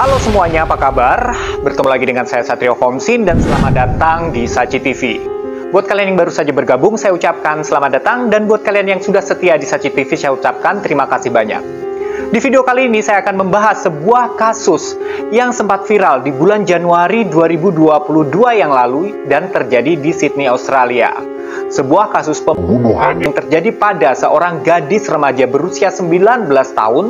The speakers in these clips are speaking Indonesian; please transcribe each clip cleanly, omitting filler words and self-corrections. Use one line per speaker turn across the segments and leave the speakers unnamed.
Halo semuanya, apa kabar? Bertemu lagi dengan saya Satrio Homsin dan selamat datang di Saci TV. Buat kalian yang baru saja bergabung, saya ucapkan selamat datang, dan buat kalian yang sudah setia di Saci TV, saya ucapkan terima kasih banyak. Di video kali ini saya akan membahas sebuah kasus yang sempat viral di bulan Januari 2022 yang lalu dan terjadi di Sydney, Australia. Sebuah kasus pembunuhan yang terjadi pada seorang gadis remaja berusia 19 tahun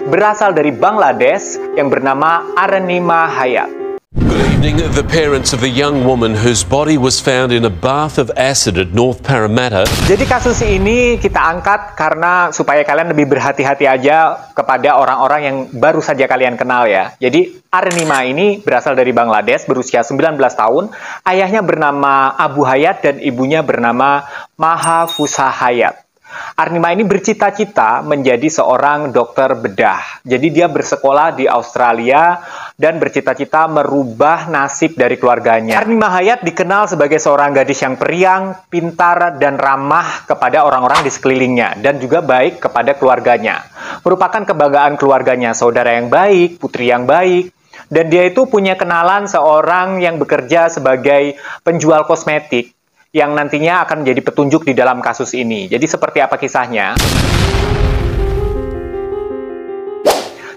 berasal dari Bangladesh yang bernama Arnima Hayat.
Good evening. The parents of the young woman whose body was found in a bath of acid at North Parramatta.
Jadi kasus ini kita angkat karena supaya kalian lebih berhati-hati aja kepada orang-orang yang baru saja kalian kenal ya. Jadi Arnima ini berasal dari Bangladesh, berusia 19 tahun. Ayahnya bernama Abu Hayat dan ibunya bernama Mahfuza Hayat. Arnima ini bercita-cita menjadi seorang dokter bedah. Jadi dia bersekolah di Australia dan bercita-cita merubah nasib dari keluarganya. Arnima Hayat dikenal sebagai seorang gadis yang periang, pintar, dan ramah kepada orang-orang di sekelilingnya, dan juga baik kepada keluarganya. Merupakan kebanggaan keluarganya, saudara yang baik, putri yang baik. Dan dia itu punya kenalan seorang yang bekerja sebagai penjual kosmetik yang nantinya akan menjadi petunjuk di dalam kasus ini. Jadi seperti apa kisahnya?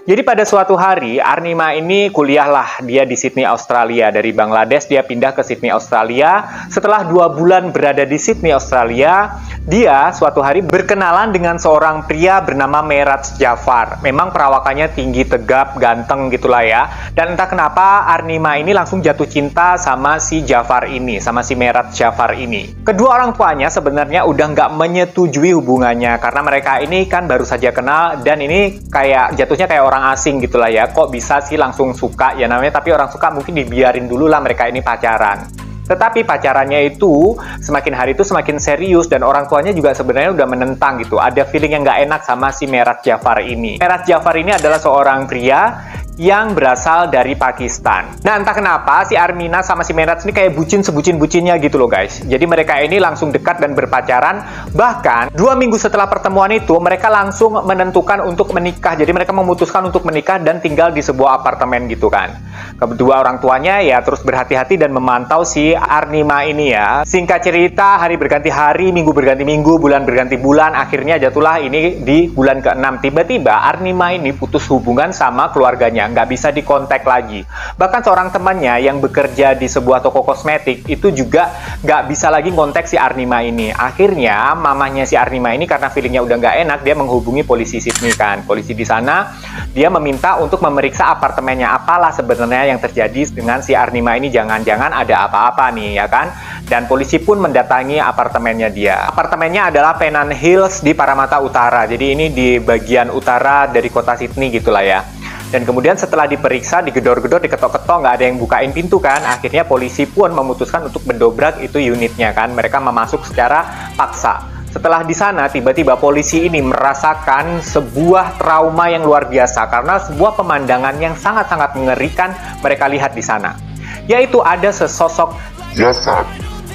Jadi pada suatu hari, Arnima ini kuliahlah dia di Sydney, Australia. Dari Bangladesh dia pindah ke Sydney, Australia. Setelah 2 bulan berada di Sydney, Australia, dia suatu hari berkenalan dengan seorang pria bernama Mehraj Jafar. Memang perawakannya tinggi, tegap, ganteng gitulah ya. Dan entah kenapa Arnima ini langsung jatuh cinta sama si Jafar ini, sama si Mehraj Jafar ini. Kedua orang tuanya sebenarnya udah nggak menyetujui hubungannya karena mereka ini kan baru saja kenal dan ini kayak jatuhnya kayak orang asing gitulah ya. Kok bisa sih langsung suka ya namanya, tapi orang suka mungkin dibiarin dulu lah mereka ini pacaran. Tetapi pacarannya itu semakin hari itu semakin serius dan orang tuanya juga sebenarnya udah menentang gitu. Ada feeling yang nggak enak sama si Mehraj Jafar ini. Mehraj Jafar ini adalah seorang pria yang berasal dari Pakistan. Nah entah kenapa si Arnima sama si Mehraj ini kayak bucin sebucin-bucinnya gitu loh guys. Jadi mereka ini langsung dekat dan berpacaran. Bahkan 2 minggu setelah pertemuan itu mereka langsung menentukan untuk menikah. Jadi mereka memutuskan untuk menikah dan tinggal di sebuah apartemen gitu kan. Kedua orang tuanya ya terus berhati-hati dan memantau si Arnima ini ya. Singkat cerita, hari berganti hari, minggu berganti minggu, bulan berganti bulan. Akhirnya jatuhlah ini di bulan ke-6. Tiba-tiba Arnima ini putus hubungan sama keluarganya, nggak bisa dikontak lagi. Bahkan seorang temannya yang bekerja di sebuah toko kosmetik itu juga nggak bisa lagi kontak si Arnima ini. Akhirnya mamahnya si Arnima ini karena feelingnya udah nggak enak, dia menghubungi polisi Sydney kan. Polisi di sana dia meminta untuk memeriksa apartemennya, apalah sebenarnya yang terjadi dengan si Arnima ini, jangan-jangan ada apa-apa nih ya kan. Dan polisi pun mendatangi apartemennya dia. Apartemennya adalah Pennant Hills di Parramatta Utara. Jadi ini di bagian utara dari kota Sydney gitulah ya. Dan kemudian setelah diperiksa, digedor-gedor, diketok-ketok, nggak ada yang bukain pintu kan. Akhirnya polisi pun memutuskan untuk mendobrak itu unitnya kan. Mereka memasuk secara paksa. Setelah di sana, tiba-tiba polisi ini merasakan sebuah trauma yang luar biasa. Karena sebuah pemandangan yang sangat-sangat mengerikan mereka lihat di sana. Yaitu ada sesosok jasad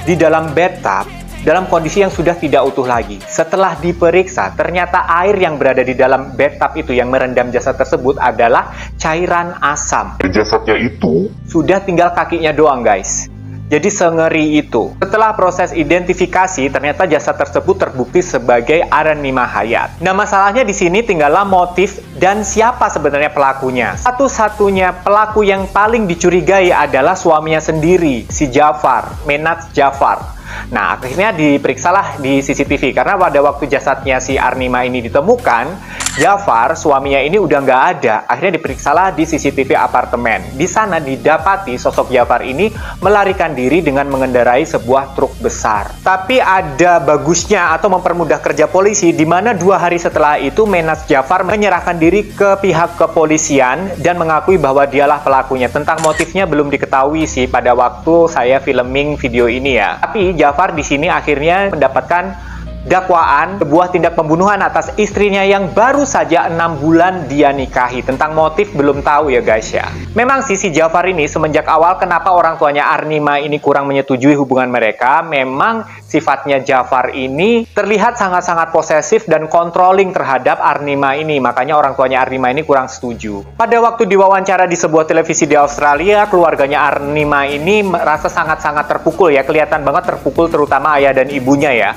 di dalam bathtub dalam kondisi yang sudah tidak utuh lagi. Setelah diperiksa, ternyata air yang berada di dalam bathtub itu yang merendam jasad tersebut adalah cairan asam.
Jasadnya itu
Sudah tinggal kakinya doang guys. Jadi sengeri itu. Setelah proses identifikasi, ternyata jasad tersebut terbukti sebagai Arnima Hayat. Nah, masalahnya di sini tinggallah motif dan siapa sebenarnya pelakunya. Satu-satunya pelaku yang paling dicurigai adalah suaminya sendiri, si Jafar, Mehraj Jafar. Nah, akhirnya diperiksalah di CCTV karena pada waktu jasadnya si Arnima ini ditemukan, Jafar, suaminya ini udah nggak ada. Akhirnya diperiksalah di CCTV apartemen. Di sana didapati sosok Jafar ini melarikan diri dengan mengendarai sebuah truk besar. Tapi ada bagusnya atau mempermudah kerja polisi, di mana 2 hari setelah itu Mehraj Jafar menyerahkan diri ke pihak kepolisian dan mengakui bahwa dialah pelakunya. Tentang motifnya belum diketahui sih pada waktu saya filming video ini ya. Tapi Jafar di sini akhirnya mendapatkan dakwaan sebuah tindak pembunuhan atas istrinya yang baru saja 6 bulan dia nikahi. Tentang motif belum tahu ya guys ya. Memang si Jafar ini semenjak awal kenapa orang tuanya Arnima ini kurang menyetujui hubungan mereka, memang sifatnya Jafar ini terlihat sangat-sangat posesif dan controlling terhadap Arnima ini. Makanya orang tuanya Arnima ini kurang setuju. Pada waktu diwawancara di sebuah televisi di Australia, keluarganya Arnima ini merasa sangat-sangat terpukul ya. Kelihatan banget terpukul, terutama ayah dan ibunya ya.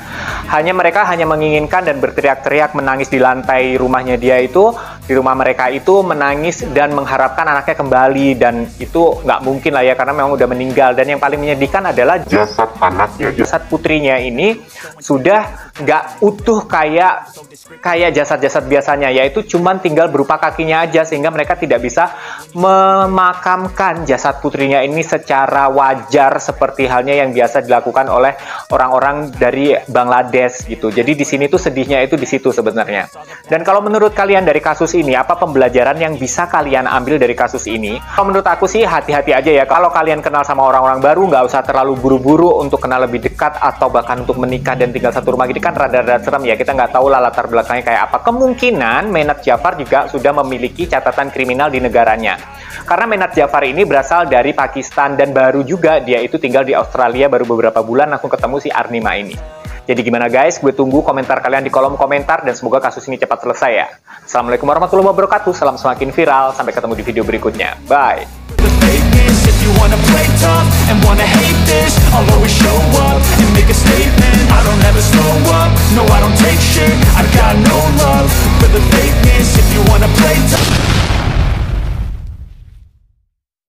Mereka hanya menginginkan dan berteriak-teriak menangis di lantai rumahnya dia itu, di rumah mereka itu menangis dan mengharapkan anaknya kembali, dan itu nggak mungkin lah ya karena memang udah meninggal. Dan yang paling menyedihkan adalah jasad anaknya, jasad putrinya ini sudah nggak utuh kayak jasad-jasad biasanya, yaitu cuman tinggal berupa kakinya aja, sehingga mereka tidak bisa memakamkan jasad putrinya ini secara wajar seperti halnya yang biasa dilakukan oleh orang-orang dari Bangladesh gitu. Jadi di sini tuh sedihnya itu di situ sebenarnya. Dan kalau menurut kalian dari kasus ini, apa pembelajaran yang bisa kalian ambil dari kasus ini? Kalau menurut aku sih hati-hati aja ya. Kalau kalian kenal sama orang-orang baru, nggak usah terlalu buru-buru untuk kenal lebih dekat atau bahkan untuk menikah dan tinggal satu rumah. Ini kan rada-rada serem ya. Kita nggak tahu lah latar belakangnya kayak apa. Kemungkinan Menat Jafar juga sudah memiliki catatan kriminal di negaranya. Karena Menat Jafar ini berasal dari Pakistan dan baru juga dia itu tinggal di Australia baru beberapa bulan langsung ketemu si Arnima ini. Jadi gimana guys? Gue tunggu komentar kalian di kolom komentar dan semoga kasus ini cepat selesai ya. Assalamualaikum warahmatullahi wabarakatuh. Salam semakin viral. Sampai ketemu di video berikutnya. Bye. If you wanna play tough and wanna hate this, I'll always show up and make a statement. I don't ever slow up, no I don't take shit. I've got no love for the fakeness.